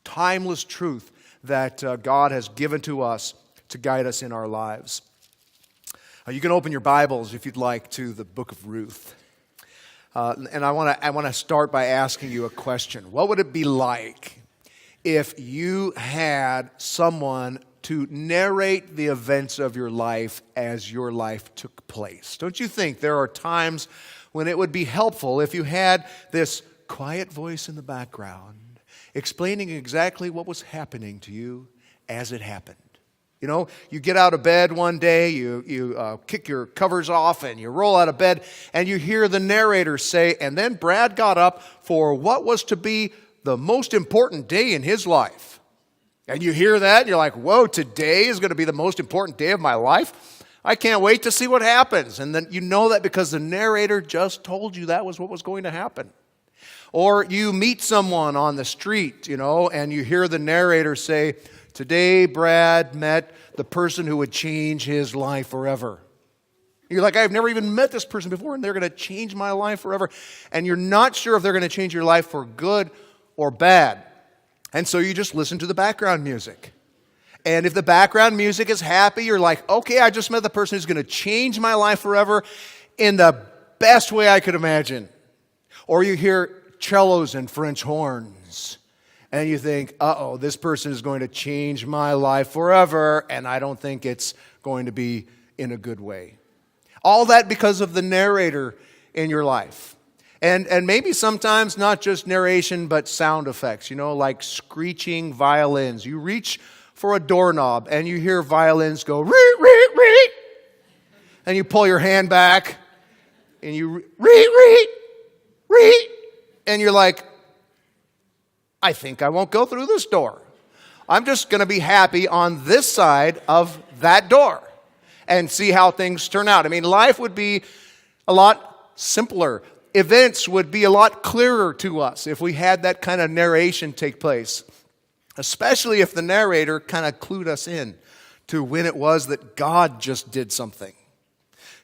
timeless truth that God has given to us to guide us in our lives. You can open your Bibles, if you'd like, to the book of Ruth. And I want to start by asking you a question. What would it be like if you had someone to narrate the events of your life as your life took place? Don't you think there are times when it would be helpful if you had this quiet voice in the background explaining exactly what was happening to you as it happened? You know, you get out of bed one day, you kick your covers off and you roll out of bed and you hear the narrator say, and then Brad got up for what was to be the most important day in his life. And you hear that and you're like, whoa, today is going to be the most important day of my life? I can't wait to see what happens. And then you know that because the narrator just told you that was what was going to happen. Or you meet someone on the street, and you hear the narrator say, today Brad met the person who would change his life forever. You're like, I've never even met this person before, and they're going to change my life forever. And you're not sure if they're going to change your life for good or bad. And so you just listen to the background music. And if the background music is happy, you're like, okay, I just met the person who's going to change my life forever in the best way I could imagine. Or you hear cellos and French horns. And you think, uh-oh, this person is going to change my life forever, and I don't think it's going to be in a good way. All that because of the narrator in your life. And maybe sometimes not just narration, but sound effects, like screeching violins. You reach for a doorknob, and you hear violins go, reet, reet, reet. And you pull your hand back, and you reet, reet, reet. And you're like, I think I won't go through this door. I'm just going to be happy on this side of that door and see how things turn out. I mean, life would be a lot simpler. Events would be a lot clearer to us if we had that kind of narration take place, especially if the narrator kind of clued us in to when it was that God just did something.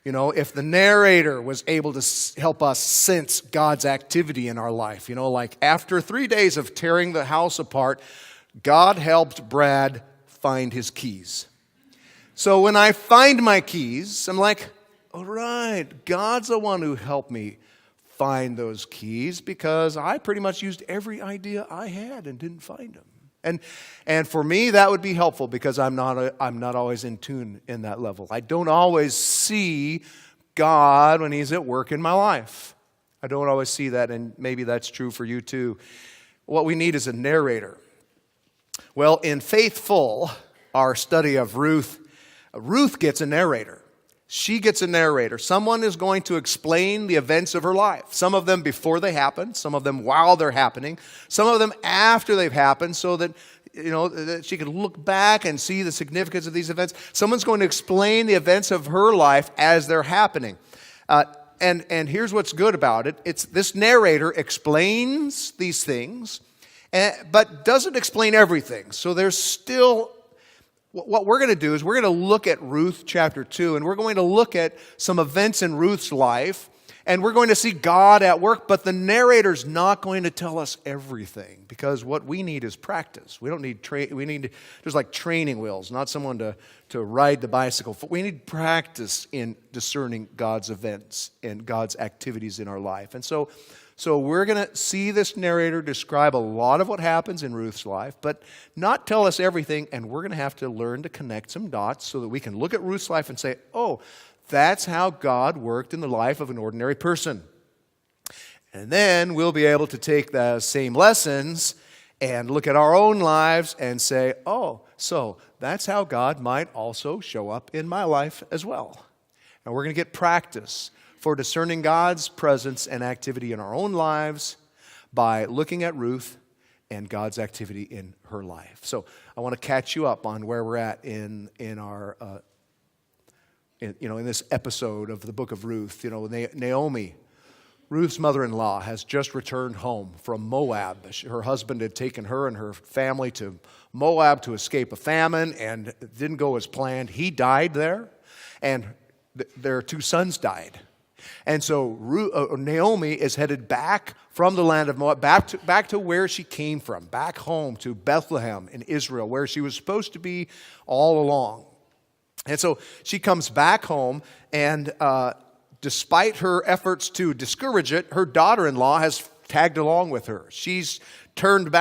If the narrator was able to help us sense God's activity in our life, like after 3 days of tearing the house apart, God helped Brad find his keys. So when I find my keys, I'm like, all right, God's the one who helped me find those keys because I pretty much used every idea I had and didn't find them. And for me, that would be helpful because I'm not always in tune in that level. I don't always see God when He's at work in my life. I don't always see that, and maybe that's true for you too. What we need is a narrator. Well, in Faithful, our study of Ruth gets a narrator. She gets a narrator. Someone is going to explain the events of her life. Some of them before they happen, some of them while they're happening, some of them after they've happened so that, that she can look back and see the significance of these events. Someone's going to explain the events of her life as they're happening. And here's what's good about it. It's this narrator explains these things, but doesn't explain everything. So there's still... What we're going to do is we're going to look at Ruth chapter 2, and we're going to look at some events in Ruth's life, and we're going to see God at work, but the narrator's not going to tell us everything because what we need is practice. We don't need there's like training wheels, not someone to ride the bicycle. We need practice in discerning God's events and God's activities in our life. And so we're going to see this narrator describe a lot of what happens in Ruth's life, but not tell us everything, and we're going to have to learn to connect some dots so that we can look at Ruth's life and say, oh, that's how God worked in the life of an ordinary person. And then we'll be able to take the same lessons and look at our own lives and say, oh, so that's how God might also show up in my life as well. And we're going to get practice for discerning God's presence and activity in our own lives by looking at Ruth and God's activity in her life. So I want to catch you up on where we're at in this episode of the book of Ruth. Naomi, Ruth's mother-in-law, has just returned home from Moab. Her husband had taken her and her family to Moab to escape a famine, and it didn't go as planned. He died there, and their 2 sons died. And so Naomi is headed back from the land of Moab, back to where she came from, back home to Bethlehem in Israel, where she was supposed to be all along. And so she comes back home, and despite her efforts to discourage it, her daughter-in-law has tagged along with her. She's turned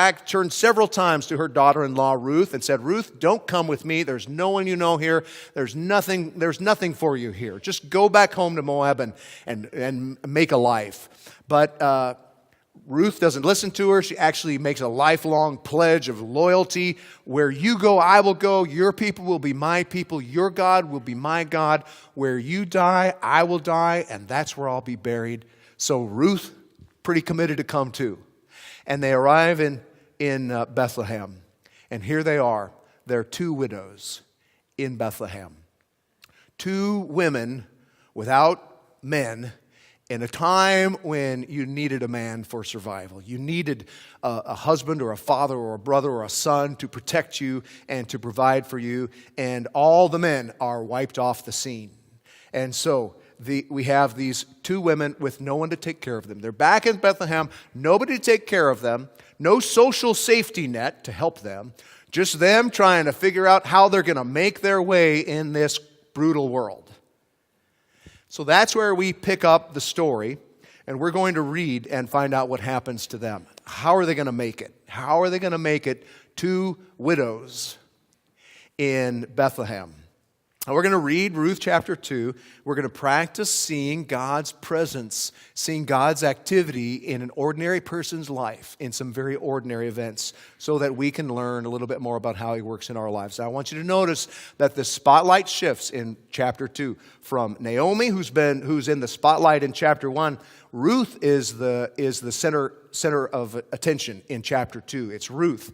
several times to her daughter-in-law Ruth and said, "Ruth, don't come with me. There's no one you know here. There's nothing for you here. Just go back home to Moab and make a life." But Ruth doesn't listen to her. She actually makes a lifelong pledge of loyalty. Where you go, I will go. Your people will be my people. Your God will be my God. Where you die, I will die, and that's where I'll be buried. So Ruth, pretty committed to come too. And they arrive in Bethlehem. And here they are. They're two widows in Bethlehem. Two women without men in a time when you needed a man for survival. You needed a husband or a father or a brother or a son to protect you and to provide for you. And all the men are wiped off the scene. And so we have these two women with no one to take care of them. They're back in Bethlehem, nobody to take care of them, no social safety net to help them, just them trying to figure out how they're going to make their way in this brutal world. So that's where we pick up the story, and we're going to read and find out what happens to them. How are they going to make it? How are they going to make it? Two widows in Bethlehem. And we're going to read Ruth chapter 2. We're going to practice seeing God's presence, seeing God's activity in an ordinary person's life, in some very ordinary events, so that we can learn a little bit more about how He works in our lives. Now, I want you to notice that the spotlight shifts in chapter 2 from Naomi, who's in the spotlight in chapter 1. Ruth is the center of attention in chapter 2. It's Ruth.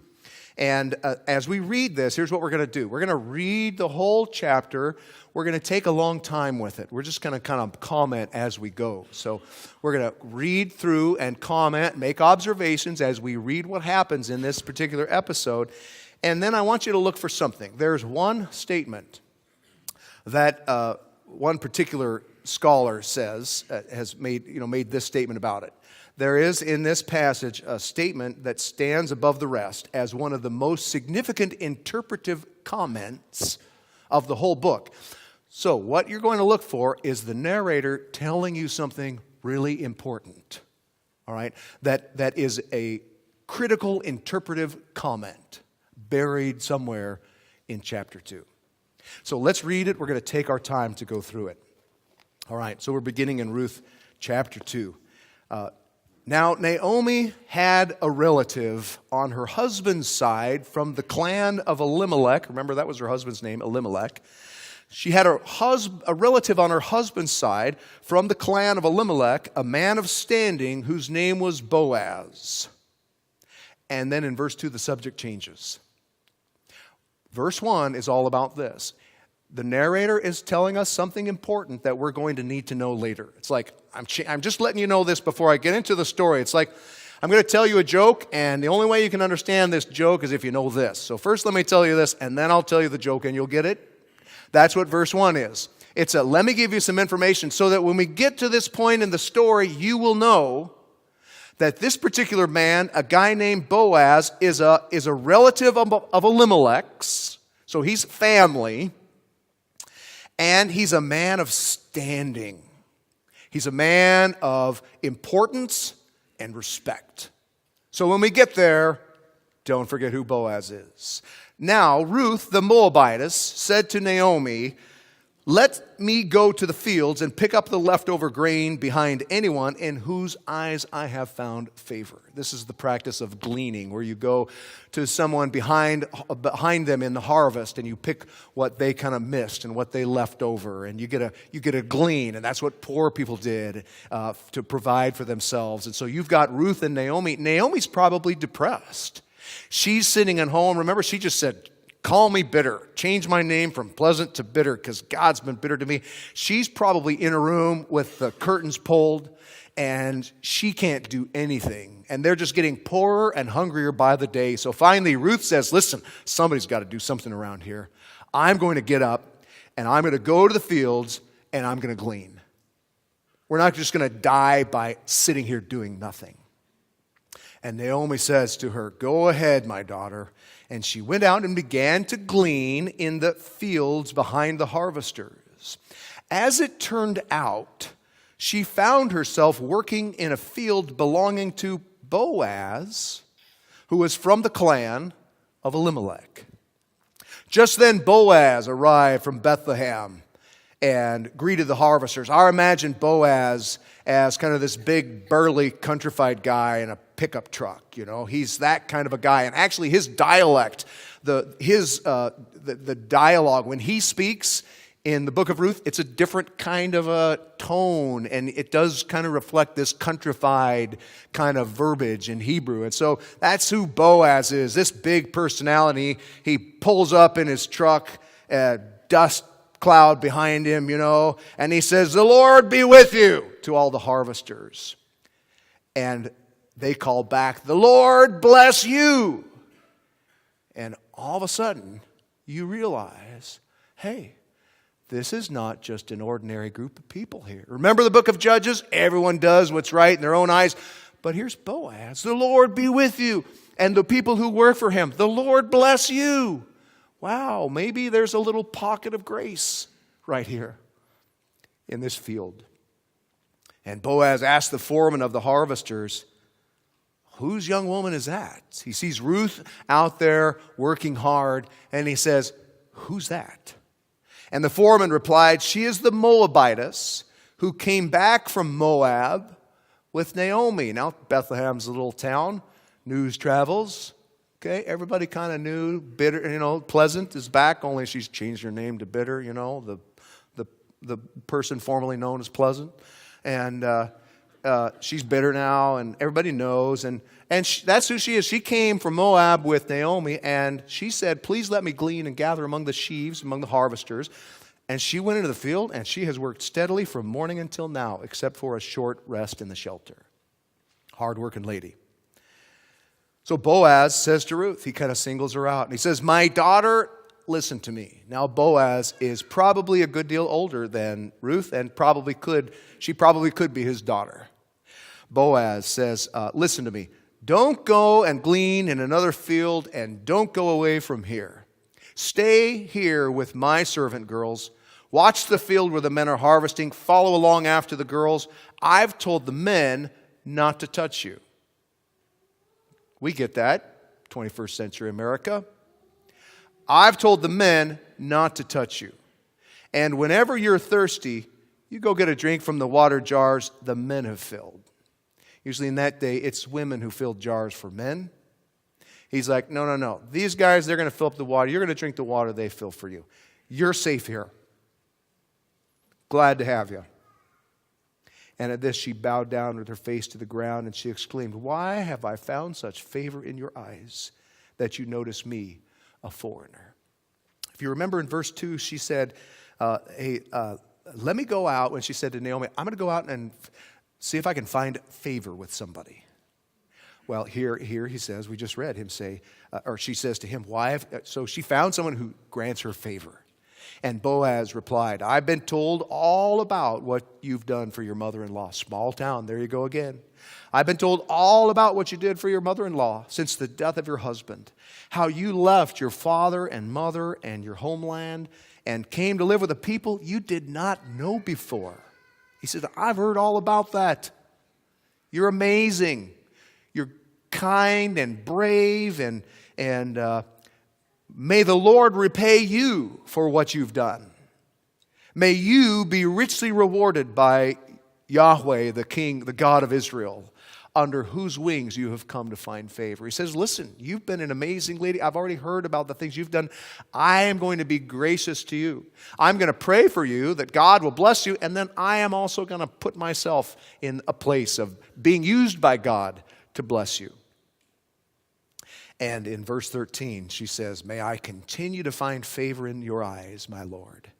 And as we read this, here's what we're going to do. We're going to read the whole chapter. We're going to take a long time with it. We're just going to kind of comment as we go. So we're going to read through and comment, make observations as we read what happens in this particular episode. And then I want you to look for something. There's one statement that one particular scholar says, has made this statement about it. There is in this passage a statement that stands above the rest as one of the most significant interpretive comments of the whole book. So what you're going to look for is the narrator telling you something really important. All right? That is a critical interpretive comment buried somewhere in chapter 2. So let's read it. We're going to take our time to go through it. All right, so we're beginning in Ruth chapter 2. Now, Naomi had a relative on her husband's side from the clan of Elimelech. Remember, that was her husband's name, Elimelech. She had a relative on her husband's side from the clan of Elimelech, a man of standing whose name was Boaz. And then in verse 2, the subject changes. Verse 1 is all about this. The narrator is telling us something important that we're going to need to know later. It's like, I'm just letting you know this before I get into the story. It's like, I'm going to tell you a joke, and the only way you can understand this joke is if you know this. So first let me tell you this, and then I'll tell you the joke, and you'll get it. That's what verse 1 is. It's let me give you some information so that when we get to this point in the story, you will know that this particular man, a guy named Boaz, is a relative of Elimelech's. So he's family. And he's a man of standing. He's a man of importance and respect. So when we get there, don't forget who Boaz is. Now, Ruth the Moabitess said to Naomi, "Let me go to the fields and pick up the leftover grain behind anyone in whose eyes I have found favor." This is the practice of gleaning, where you go to someone behind them in the harvest and you pick what they kind of missed and what they left over, and you get a glean, and that's what poor people did to provide for themselves. And so you've got Ruth and Naomi. Naomi's probably depressed. She's sitting at home. Remember, she just said, "Call me bitter. Change my name from pleasant to bitter because God's been bitter to me." She's probably in a room with the curtains pulled, and she can't do anything. And they're just getting poorer and hungrier by the day. So finally, Ruth says, "Listen, somebody's got to do something around here. I'm going to get up, and I'm going to go to the fields, and I'm going to glean." We're not just going to die by sitting here doing nothing. And Naomi says to her, go ahead, my daughter. And she went out and began to glean in the fields behind the harvesters. As it turned out, she found herself working in a field belonging to Boaz, who was from the clan of Elimelech. Just then Boaz arrived from Bethlehem and greeted the harvesters. I imagine Boaz as kind of this big, burly, countrified guy in a pickup truck. You know, he's that kind of a guy. And actually, his dialect, the dialogue when he speaks in the book of Ruth, it's a different kind of a tone, and it does kind of reflect this countrified kind of verbiage in Hebrew. And so that's who Boaz is. This big personality. He pulls up in his truck, dust cloud behind him, you know, and he says, the Lord be with you, to all the harvesters. And they call back, the Lord bless you. And all of a sudden, you realize, hey, this is not just an ordinary group of people here. Remember the book of Judges? Everyone does what's right in their own eyes. But here's Boaz, the Lord be with you. And the people who work for him, the Lord bless you. Wow, maybe there's a little pocket of grace right here in this field. And Boaz asked the foreman of the harvesters, whose young woman is that? He sees Ruth out there working hard, and he says, who's that? And the foreman replied, she is the Moabitess who came back from Moab with Naomi. Now, Bethlehem's a little town. News travels. Okay, everybody kind of knew Bitter, you know, Pleasant is back, only she's changed her name to Bitter, you know, the person formerly known as Pleasant. And she's bitter now, and everybody knows. And that's who she is. She came from Moab with Naomi, and she said, please let me glean and gather among the sheaves, among the harvesters. And she went into the field, and she has worked steadily from morning until now, except for a short rest in the shelter. Hard-working lady. So Boaz says to Ruth, he kind of singles her out, and he says, my daughter, listen to me. Now Boaz is probably a good deal older than Ruth, and she probably could be his daughter. Boaz says, listen to me. Don't go and glean in another field, and don't go away from here. Stay here with my servant girls. Watch the field where the men are harvesting. Follow along after the girls. I've told the men not to touch you. We get that, 21st century America. I've told the men not to touch you. And whenever you're thirsty, you go get a drink from the water jars the men have filled. Usually in that day, it's women who filled jars for men. He's like, no. These guys, they're going to fill up the water. You're going to drink the water they fill for you. You're safe here. Glad to have you. And at this, she bowed down with her face to the ground, and she exclaimed, why have I found such favor in your eyes that you notice me, a foreigner? If you remember in verse 2, she said, let me go out. When she said to Naomi, I'm going to go out and see if I can find favor with somebody. Well, here he says, we just read him say, or she says to him, so she found someone who grants her favor. And Boaz replied, I've been told all about what you've done for your mother-in-law. Small town, there you go again. I've been told all about what you did for your mother-in-law since the death of your husband. How you left your father and mother and your homeland and came to live with a people you did not know before. He said, I've heard all about that. You're amazing. You're kind and brave, and may the Lord repay you for what you've done. May you be richly rewarded by Yahweh, the King, the God of Israel, under whose wings you have come to find favor. He says, listen, you've been an amazing lady. I've already heard about the things you've done. I am going to be gracious to you. I'm going to pray for you that God will bless you, and then I am also going to put myself in a place of being used by God to bless you. And in verse 13, she says, may I continue to find favor in your eyes, my Lord.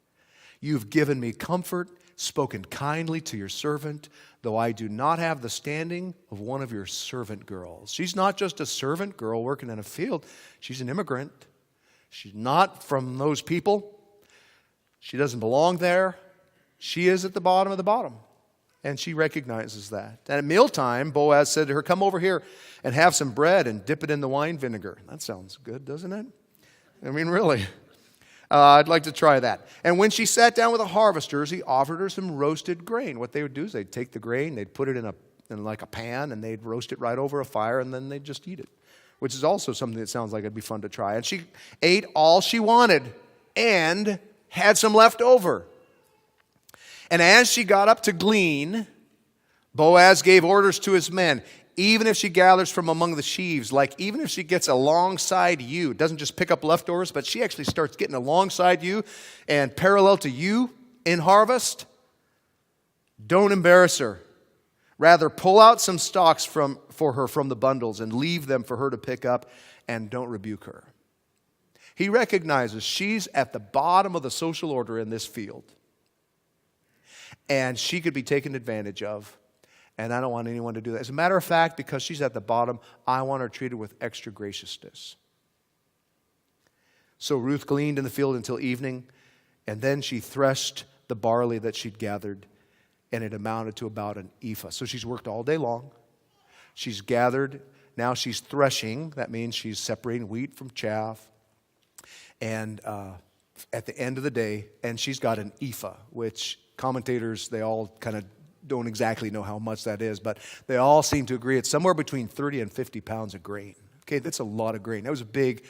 You've given me comfort, spoken kindly to your servant, though I do not have the standing of one of your servant girls. She's not just a servant girl working in a field. She's an immigrant. She's not from those people. She doesn't belong there. She is at the bottom of the bottom. And she recognizes that. And at mealtime, Boaz said to her, come over here and have some bread and dip it in the wine vinegar. That sounds good, doesn't it? I mean, really. I'd like to try that. And when she sat down with the harvesters, he offered her some roasted grain. What they would do is they'd take the grain, they'd put it in like a pan, and they'd roast it right over a fire, and then they'd just eat it, which is also something that sounds like it'd be fun to try. And she ate all she wanted and had some left over. And as she got up to glean, Boaz gave orders to his men, even if she gathers from among the sheaves, like even if she gets alongside you, doesn't just pick up leftovers, but she actually starts getting alongside you and parallel to you in harvest, don't embarrass her. Rather, pull out some stalks for her from the bundles and leave them for her to pick up, and don't rebuke her. He recognizes she's at the bottom of the social order in this field, and she could be taken advantage of. And I don't want anyone to do that. As a matter of fact, because she's at the bottom, I want her treated with extra graciousness. So Ruth gleaned in the field until evening, and then she threshed the barley that she'd gathered, and it amounted to about an ephah. So she's worked all day long. She's gathered. Now she's threshing. That means she's separating wheat from chaff. And at the end of the day, and she's got an ephah, which commentators, they all kind of don't exactly know how much that is, but they all seem to agree it's somewhere between 30 and 50 pounds of grain. Okay, that's a lot of grain. That was a big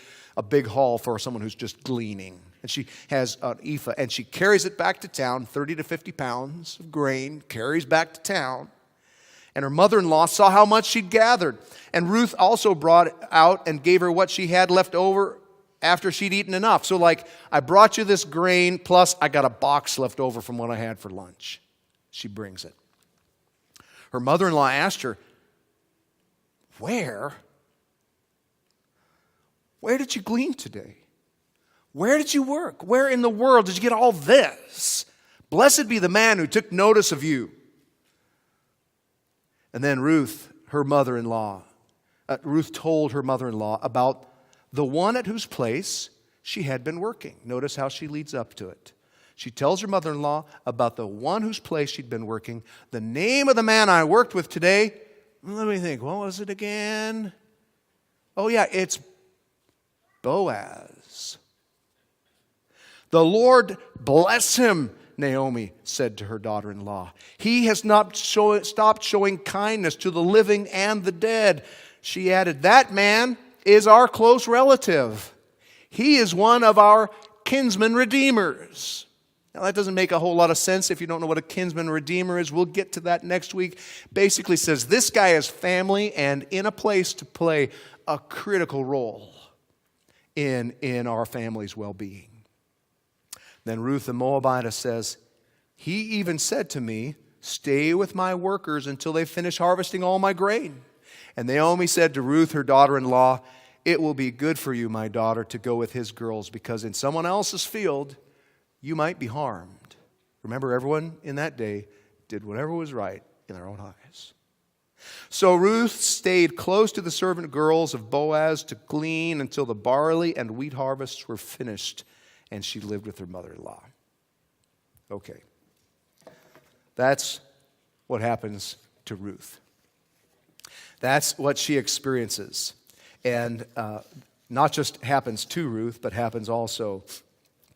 haul for someone who's just gleaning. And she has an ephah, and she carries it back to town, 30 to 50 pounds of grain, carries back to town. And her mother-in-law saw how much she'd gathered. And Ruth also brought out and gave her what she had left over after she'd eaten enough. So like, I brought you this grain, plus I got a box left over from what I had for lunch. She brings it. Her mother-in-law asked her, Where did you glean today? Where did you work? Where in the world did you get all this? Blessed be the man who took notice of you. And then Ruth told her mother-in-law about the one at whose place she had been working. Notice how she leads up to it. She tells her mother-in-law about the one whose place she'd been working. The name of the man I worked with today, let me think, what was it again? Oh yeah, it's Boaz. The Lord bless him, Naomi said to her daughter-in-law. He has not stopped showing kindness to the living and the dead. She added, that man is our close relative. He is one of our kinsman redeemers. Now, that doesn't make a whole lot of sense if you don't know what a kinsman redeemer is. We'll get to that next week. Basically says this guy is family and in a place to play a critical role in our family's well-being. Then Ruth the Moabitess says, he even said to me, stay with my workers until they finish harvesting all my grain. And Naomi said to Ruth, her daughter-in-law, it will be good for you, my daughter, to go with his girls, because in someone else's field you might be harmed. Remember, everyone in that day did whatever was right in their own eyes. So Ruth stayed close to the servant girls of Boaz to glean until the barley and wheat harvests were finished, and she lived with her mother-in-law. Okay. That's what happens to Ruth. That's what she experiences. And not just happens to Ruth, but happens also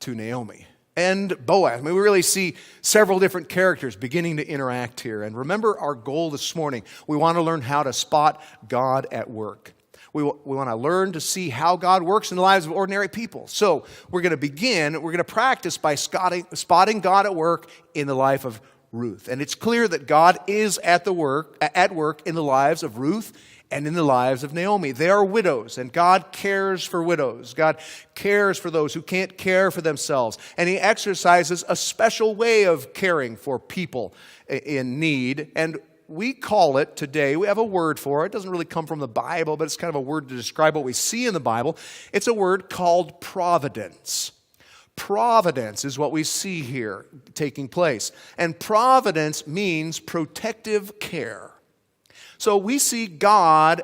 to Naomi and Boaz. I mean, we really see several different characters beginning to interact here. And remember our goal this morning. We want to learn how to spot God at work. We want to learn to see how God works in the lives of ordinary people. So we're going to practice by spotting God at work in the life of Ruth. And it's clear that God is at work in the lives of Ruth and in the lives of Naomi. They are widows, and God cares for widows. God cares for those who can't care for themselves. And He exercises a special way of caring for people in need. And we call it today, we have a word for it. It doesn't really come from the Bible, but it's kind of a word to describe what we see in the Bible. It's a word called providence. Providence is what we see here taking place. And providence means protective care. So we see God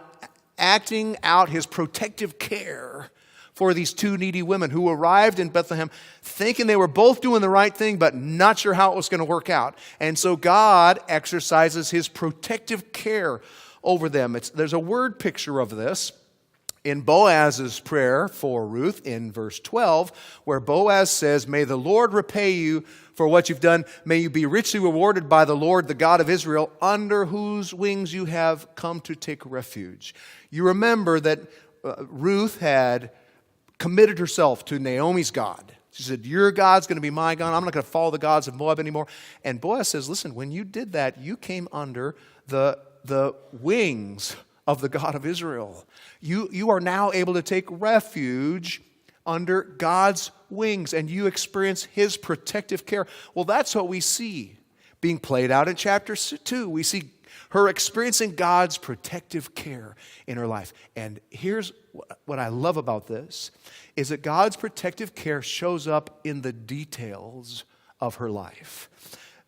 acting out His protective care for these two needy women who arrived in Bethlehem thinking they were both doing the right thing, but not sure how it was going to work out. And so God exercises his protective care over them. There's a word picture of this in Boaz's prayer for Ruth in verse 12, where Boaz says, "May the Lord repay you for what you've done. May you be richly rewarded by the Lord, the God of Israel, under whose wings you have come to take refuge." You remember that Ruth had committed herself to Naomi's God. She said, "Your God's going to be my God. I'm not going to follow the gods of Moab anymore." And Boaz says, "Listen, when you did that, you came under the wings of the God of Israel. You are now able to take refuge under God's wings, and you experience his protective care." Well, that's what we see being played out in chapter 2. We see her experiencing God's protective care in her life. And here's what I love about this, is that God's protective care shows up in the details of her life.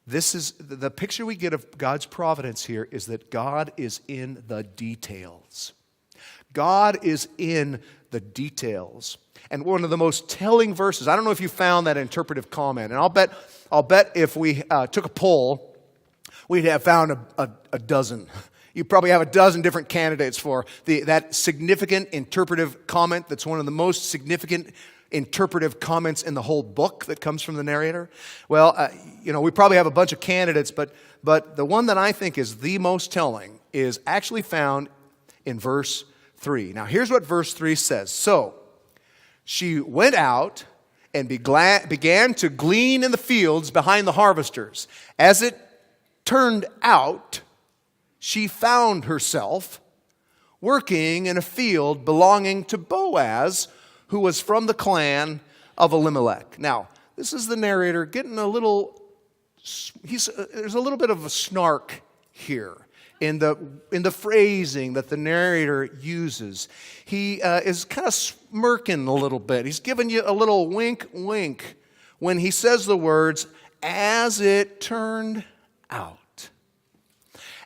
This is the picture we get of God's providence here, is that God is in the details. God is in the details. And one of the most telling verses, I don't know if you found that interpretive comment, and I'll bet if we took a poll, we'd have found a dozen. You probably have a dozen different candidates for that significant interpretive comment that's one of the most significant interpretive comments in the whole book that comes from the narrator. Well, we probably have a bunch of candidates, but the one that I think is the most telling is actually found in verse 3. Now, here's what verse 3 says. "So she went out and began to glean in the fields behind the harvesters. As it turned out, she found herself working in a field belonging to Boaz, who was from the clan of Elimelech." Now, this is the narrator getting there's a little bit of a snark here in the phrasing that the narrator uses. He is kind of smirking a little bit. He's giving you a little wink, wink when he says the words, "as it turned out."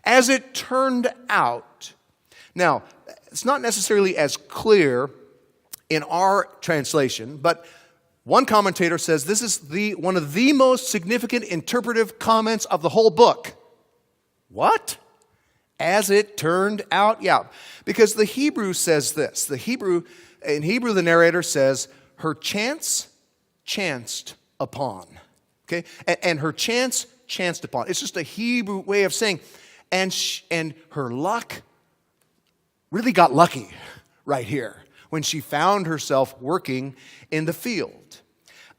As it turned out. Now, it's not necessarily as clear in our translation, but one commentator says this is one of the most significant interpretive comments of the whole book. What? As it turned out? Yeah, because the Hebrew says this. In Hebrew, the narrator says, her chance chanced upon. Okay? And her chance chanced upon. It's just a Hebrew way of saying, and her luck really got lucky right here when she found herself working in the field.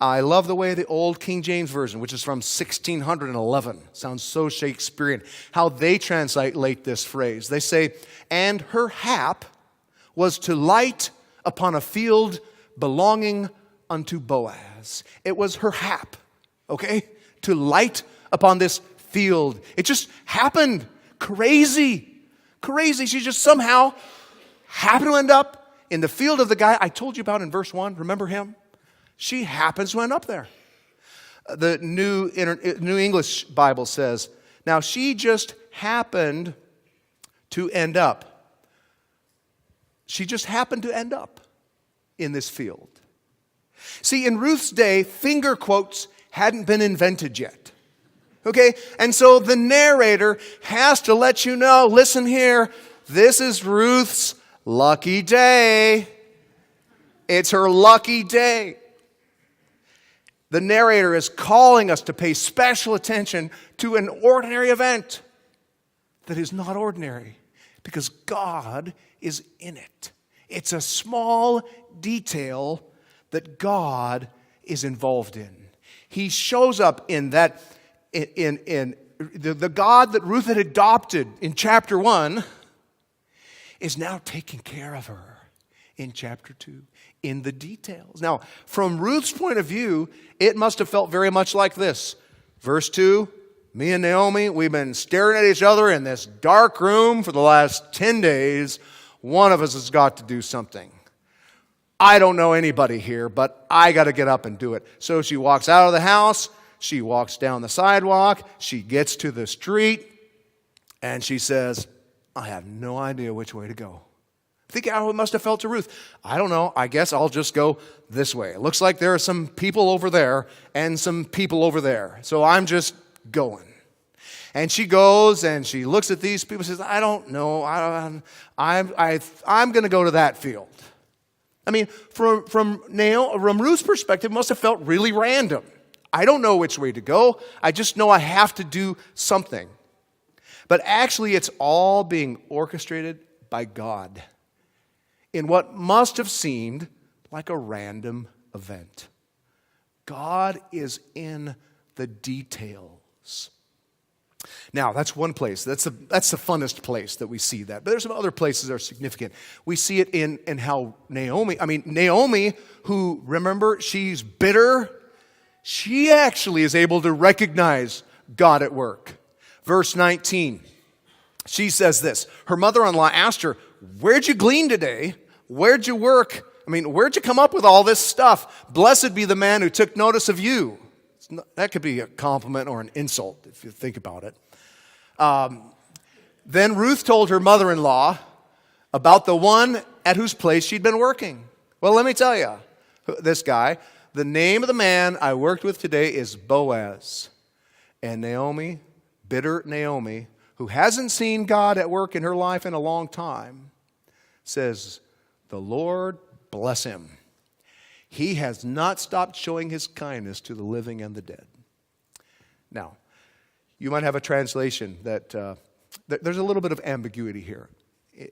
I love the way the old King James Version, which is from 1611, sounds so Shakespearean, how they translate this phrase. They say, "And her hap was to light upon a field belonging unto Boaz." It was her hap, okay, to light upon this field. It just happened. Crazy. She just somehow happened to end up in the field of the guy I told you about in verse 1. Remember him? She happens to end up there. The New English Bible says, now she just happened to end up. She just happened to end up in this field. See, in Ruth's day, finger quotes hadn't been invented yet. Okay? And so the narrator has to let you know, listen here, this is Ruth's lucky day. It's her lucky day. The narrator is calling us to pay special attention to an ordinary event that is not ordinary because God is in it. It's a small detail that God is involved in. He shows up in that, in the God that Ruth had adopted in chapter 1 is now taking care of her in chapter 2, in the details. Now, from Ruth's point of view, it must have felt very much like this. Verse 2, me and Naomi, we've been staring at each other in this dark room for the last 10 days. One of us has got to do something. I don't know anybody here, but I got to get up and do it. So she walks out of the house, she walks down the sidewalk, she gets to the street, and she says, I have no idea which way to go. Think how it must have felt to Ruth. I don't know. I guess I'll just go this way. It looks like there are some people over there and some people over there. So I'm just going. And she goes and she looks at these people and says, I don't know. I'm going to go to that field. I mean, from Ruth's perspective, it must have felt really random. I don't know which way to go. I just know I have to do something. But actually, it's all being orchestrated by God in what must have seemed like a random event. God is in the details. Now, that's one place. That's the funnest place that we see that. But there's some other places that are significant. We see it in how Naomi, who, remember, she's bitter, she actually is able to recognize God at work. Verse 19, she says this. Her mother-in-law asked her, where'd you glean today? Where'd you work? Where'd you come up with all this stuff? Blessed be the man who took notice of you. That could be a compliment or an insult if you think about it. Then Ruth told her mother-in-law about the one at whose place she'd been working. Well, let me tell you, this guy, the name of the man I worked with today is Boaz. And Naomi, bitter Naomi, who hasn't seen God at work in her life in a long time, says, the Lord bless him. He has not stopped showing his kindness to the living and the dead. Now, you might have a translation that there's a little bit of ambiguity here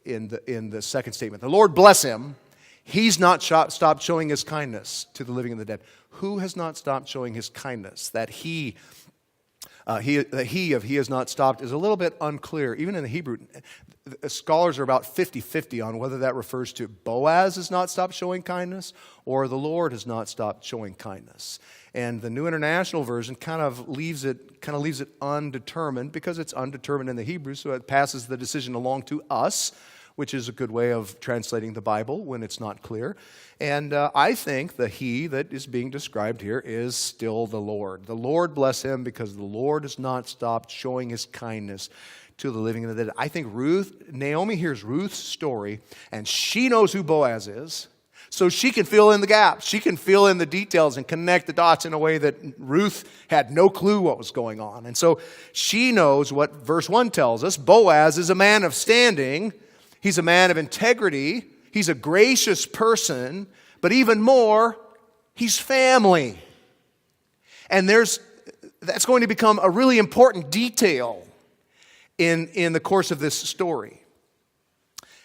in the second statement. The Lord bless him. He's not stopped showing his kindness to the living and the dead. Who has not stopped showing his kindness? That he has not stopped is a little bit unclear. Even in the Hebrew, scholars are about 50-50 on whether that refers to Boaz has not stopped showing kindness or the Lord has not stopped showing kindness. And the New International Version kind of leaves it undetermined because it's undetermined in the Hebrew, so it passes the decision along to us, which is a good way of translating the Bible when it's not clear. And I think the he that is being described here is still the Lord. The Lord bless him because the Lord has not stopped showing his kindness to the living and the dead. I think Naomi hears Ruth's story, and she knows who Boaz is, so she can fill in the gaps. She can fill in the details and connect the dots in a way that Ruth had no clue what was going on. And so she knows what verse 1 tells us. Boaz is a man of standing. He's a man of integrity. He's a gracious person. But even more, he's family. And that's going to become a really important detail in the course of this story.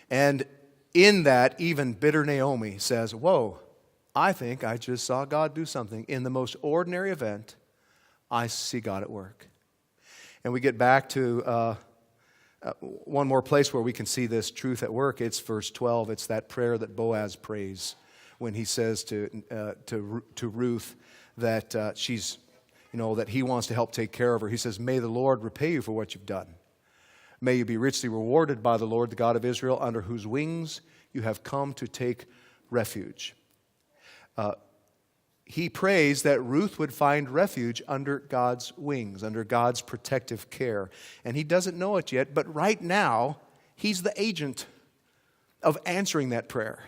And in that, even bitter Naomi says, whoa, I think I just saw God do something. In the most ordinary event, I see God at work. And we get back to one more place where we can see this truth at work. It's verse 12. It's that prayer that Boaz prays when he says to Ruth that she's, that he wants to help take care of her. He says, may the Lord repay you for what you've done. May you be richly rewarded by the Lord, the God of Israel, under whose wings you have come to take refuge. He prays that Ruth would find refuge under God's wings, under God's protective care. And he doesn't know it yet, but right now, he's the agent of answering that prayer.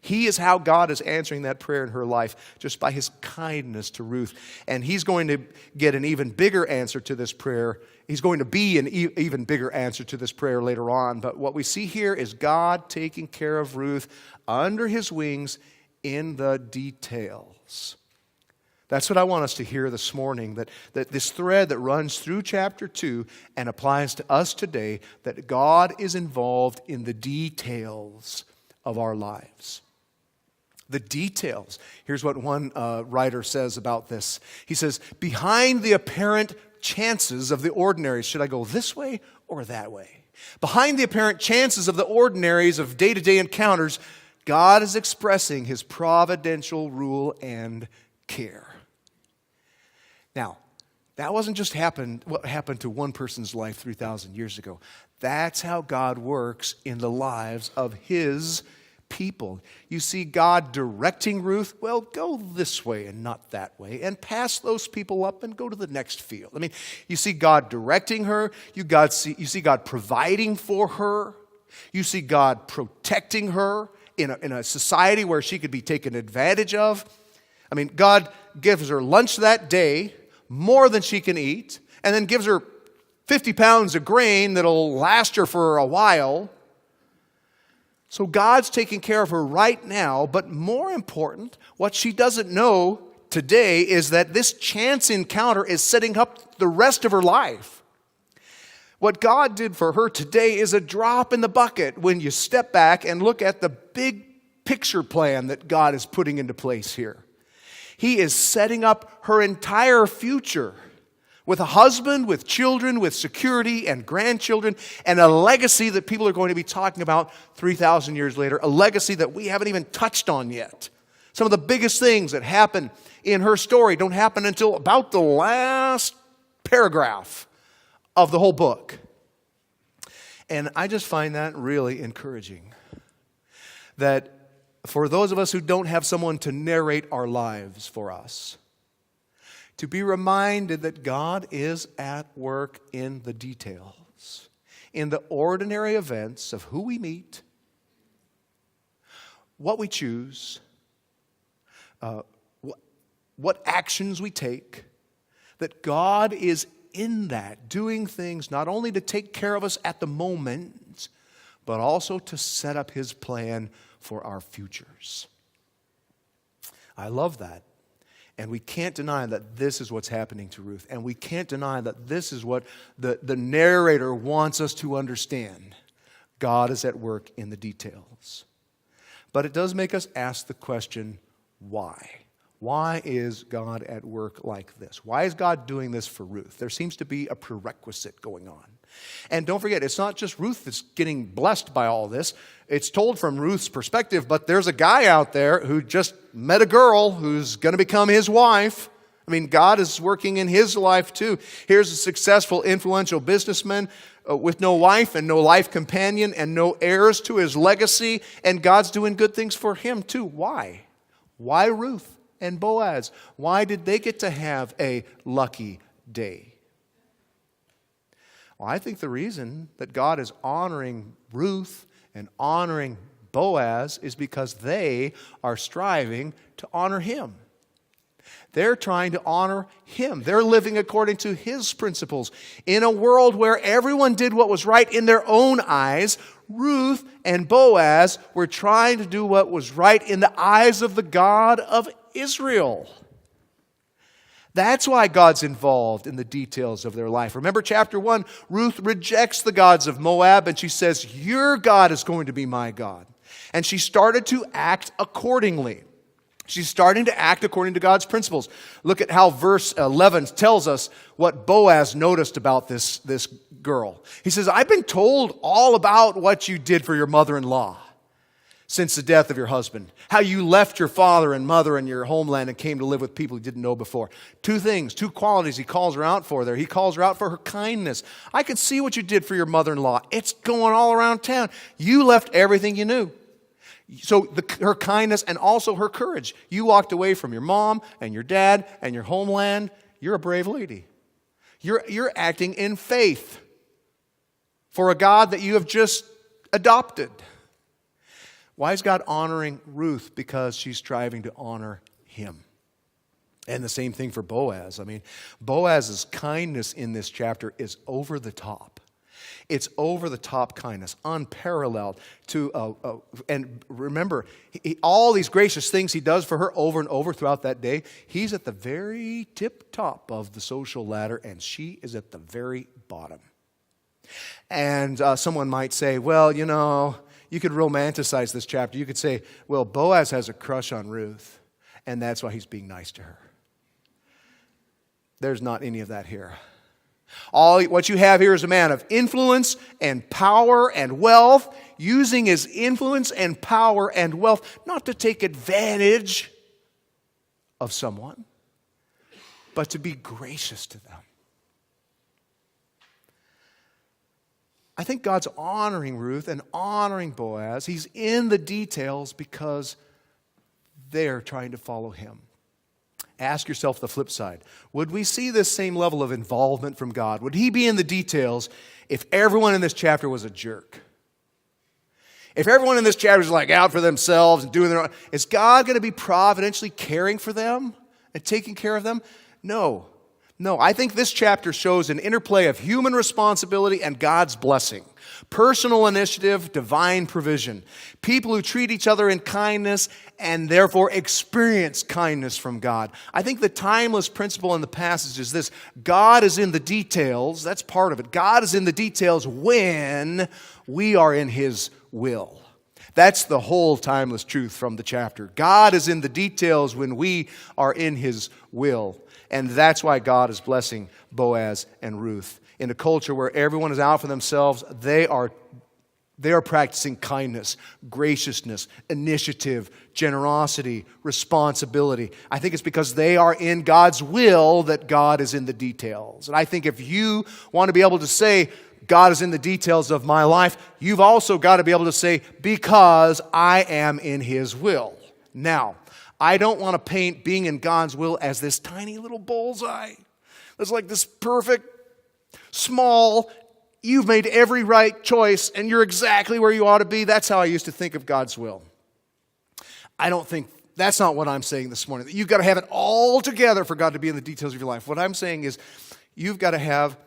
He is how God is answering that prayer in her life, just by his kindness to Ruth. And he's going to get an even bigger answer to this prayer. He's going to be an even bigger answer to this prayer later on. But what we see here is God taking care of Ruth under his wings in the details. That's what I want us to hear this morning, that this thread that runs through chapter 2 and applies to us today, that God is involved in the details of our lives. The details. Here's what one writer says about this. He says, behind the apparent chances of the ordinaries, should I go this way or that way? Behind the apparent chances of the ordinaries of day-to-day encounters, God is expressing his providential rule and care. Now, that wasn't just what happened to one person's life 3,000 years ago. That's how God works in the lives of his people. You see God directing Ruth, well, go this way and not that way, and pass those people up and go to the next field. You see God directing her. You see God providing for her. You see God protecting her in a society where she could be taken advantage of. I mean, God gives her lunch that day, more than she can eat, and then gives her 50 pounds of grain that'll last her for a while. So God's taking care of her right now, but more important, what she doesn't know today is that this chance encounter is setting up the rest of her life. What God did for her today is a drop in the bucket when you step back and look at the big picture plan that God is putting into place here. He is setting up her entire future with a husband, with children, with security and grandchildren, and a legacy that people are going to be talking about 3,000 years later, a legacy that we haven't even touched on yet. Some of the biggest things that happen in her story don't happen until about the last paragraph of the whole book. And I just find that really encouraging. That for those of us who don't have someone to narrate our lives for us, to be reminded that God is at work in the details, in the ordinary events of who we meet, what we choose, what actions we take, that God is in that, doing things not only to take care of us at the moment, but also to set up His plan for our futures. I love that. And we can't deny that this is what's happening to Ruth. And we can't deny that this is what the narrator wants us to understand. God is at work in the details. But it does make us ask the question, why? Why is God at work like this? Why is God doing this for Ruth? There seems to be a prerequisite going on. And don't forget, it's not just Ruth that's getting blessed by all this. It's told from Ruth's perspective, but there's a guy out there who just met a girl who's going to become his wife. I mean, God is working in his life too. Here's a successful, influential businessman with no wife and no life companion and no heirs to his legacy, and God's doing good things for him too. Why? Why Ruth and Boaz? Why did they get to have a lucky day? Well, I think the reason that God is honoring Ruth and honoring Boaz is because they are striving to honor him. They're trying to honor him. They're living according to his principles. In a world where everyone did what was right in their own eyes, Ruth and Boaz were trying to do what was right in the eyes of the God of Israel. That's why God's involved in the details of their life. Remember chapter 1, Ruth rejects the gods of Moab and she says, "Your God is going to be my God." And she started to act accordingly. She's starting to act according to God's principles. Look at how verse 11 tells us what Boaz noticed about this girl. He says, "I've been told all about what you did for your mother-in-law since the death of your husband. How you left your father and mother and your homeland and came to live with people you didn't know before." Two things, two qualities he calls her out for there. He calls her out for her kindness. I could see what you did for your mother-in-law. It's going all around town. You left everything you knew. So her kindness and also her courage. You walked away from your mom and your dad and your homeland. You're a brave lady. You're acting in faith for a God that you have just adopted. Why is God honoring Ruth? Because she's striving to honor him. And the same thing for Boaz. I mean, Boaz's kindness in this chapter is over the top. It's over the top kindness, unparalleled. And remember, all these gracious things he does for her over and over throughout that day, he's at the very tip top of the social ladder, and she is at the very bottom. And someone might say, well, you know, you could romanticize this chapter. You could say, well, Boaz has a crush on Ruth, and that's why he's being nice to her. There's not any of that here. What you have here is a man of influence and power and wealth, using his influence and power and wealth not to take advantage of someone, but to be gracious to them. I think God's honoring Ruth and honoring Boaz. He's in the details because they're trying to follow him. Ask yourself the flip side. Would we see this same level of involvement from God? Would he be in the details if everyone in this chapter was a jerk? If everyone in this chapter is like out for themselves and doing their own, is God going to be providentially caring for them and taking care of them? No. No, I think this chapter shows an interplay of human responsibility and God's blessing. Personal initiative, divine provision. People who treat each other in kindness and therefore experience kindness from God. I think the timeless principle in the passage is this: God is in the details. That's part of it. God is in the details when we are in His will. That's the whole timeless truth from the chapter. God is in the details when we are in His will. And that's why God is blessing Boaz and Ruth. In a culture where everyone is out for themselves, they are practicing kindness, graciousness, initiative, generosity, responsibility. I think it's because they are in God's will that God is in the details. And I think if you want to be able to say, God is in the details of my life, you've also got to be able to say, because I am in His will. Now, I don't want to paint being in God's will as this tiny little bullseye. It's like this perfect, small, you've made every right choice and you're exactly where you ought to be. That's how I used to think of God's will. I don't think, that's not what I'm saying this morning. You've got to have it all together for God to be in the details of your life. What I'm saying is you've got to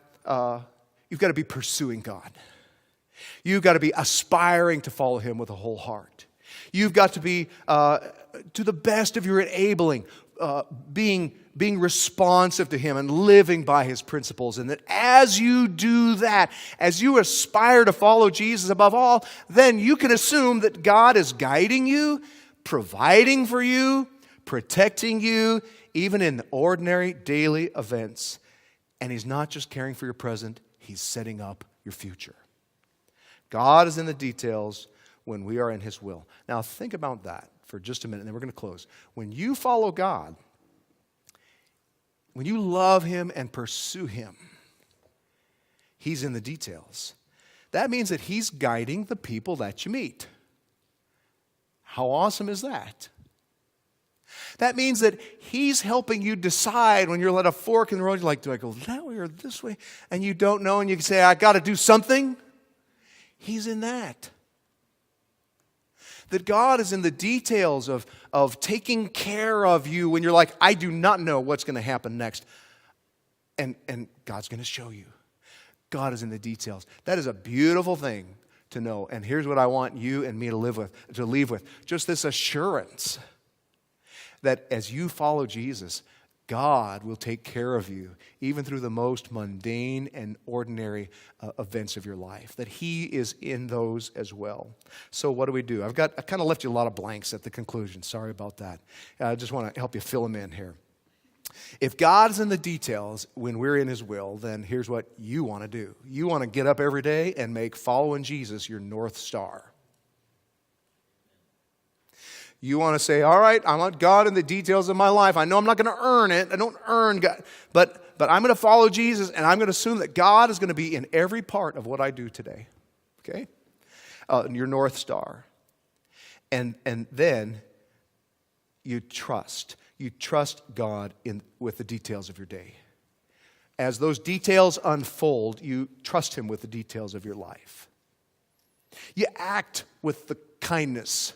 be pursuing God. You've got to be aspiring to follow Him with a whole heart. You've got to be, to the best of your enabling, being responsive to Him and living by His principles. And that as you do that, as you aspire to follow Jesus above all, then you can assume that God is guiding you, providing for you, protecting you, even in ordinary daily events. And He's not just caring for your present, He's setting up your future. God is in the details when we are in His will. Now think about that for just a minute, and then we're going to close. When you follow God, when you love Him and pursue Him, He's in the details. That means that He's guiding the people that you meet. How awesome is that? That means that He's helping you decide when you're at a fork in the road. You're like, do I go that way or this way? And you don't know, and you can say, I got to do something. He's in that. That God is in the details of taking care of you when you're like, I do not know what's going to happen next. And God's going to show you. God is in the details. That is a beautiful thing to know. And here's what I want you and me to leave with. Just this assurance that as you follow Jesus, God will take care of you, even through the most mundane and ordinary events of your life, that He is in those as well. So what do? I kind of left you a lot of blanks at the conclusion. Sorry about that. I just want to help you fill them in here. If God is in the details when we're in His will, then here's what you want to do. You want to get up every day and make following Jesus your North Star. You want to say, all right, I want God in the details of my life. I know I'm not going to earn it. I don't earn God. But I'm going to follow Jesus, and I'm going to assume that God is going to be in every part of what I do today. Okay? Your North Star. And then you trust. You trust God with the details of your day. As those details unfold, you trust Him with the details of your life. You act with the kindness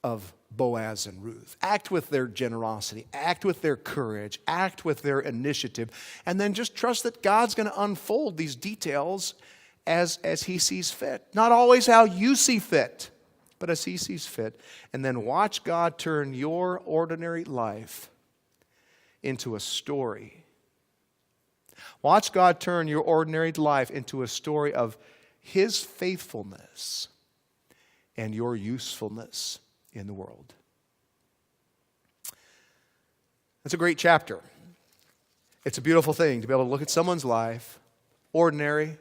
of Boaz and Ruth. Act with their generosity. Act with their courage. Act with their initiative. And then just trust that God's going to unfold these details as He sees fit. Not always how you see fit, but as He sees fit. And then watch God turn your ordinary life into a story. Watch God turn your ordinary life into a story of His faithfulness and your usefulness in the world. That's a great chapter. It's a beautiful thing to be able to look at someone's life, ordinary,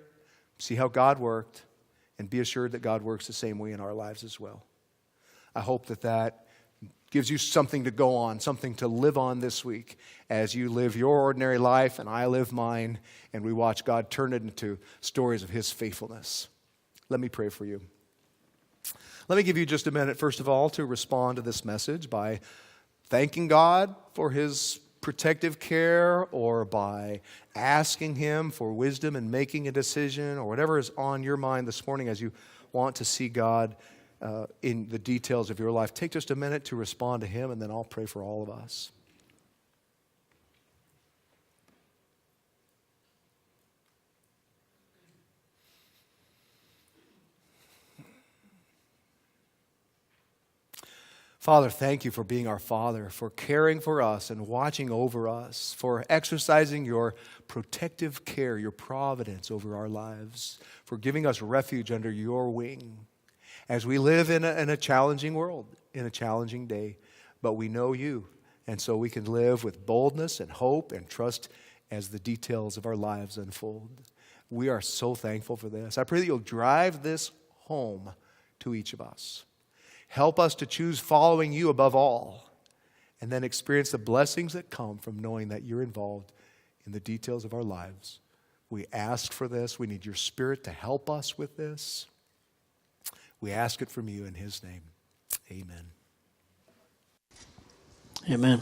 see how God worked, and be assured that God works the same way in our lives as well. I hope that gives you something to go on, something to live on this week as you live your ordinary life and I live mine, and we watch God turn it into stories of His faithfulness. Let me pray for you. Let me give you just a minute, first of all, to respond to this message by thanking God for His protective care, or by asking Him for wisdom in making a decision, or whatever is on your mind this morning as you want to see God in the details of your life, take just a minute to respond to Him, and then I'll pray for all of us. Father, thank you for being our Father, for caring for us and watching over us, for exercising your protective care, your providence over our lives, for giving us refuge under your wing as we live in a challenging world, in a challenging day. But we know you, and so we can live with boldness and hope and trust as the details of our lives unfold. We are so thankful for this. I pray that you'll drive this home to each of us. Help us to choose following you above all, and then experience the blessings that come from knowing that you're involved in the details of our lives. We ask for this. We need your Spirit to help us with this. We ask it from you in His name. Amen. Amen.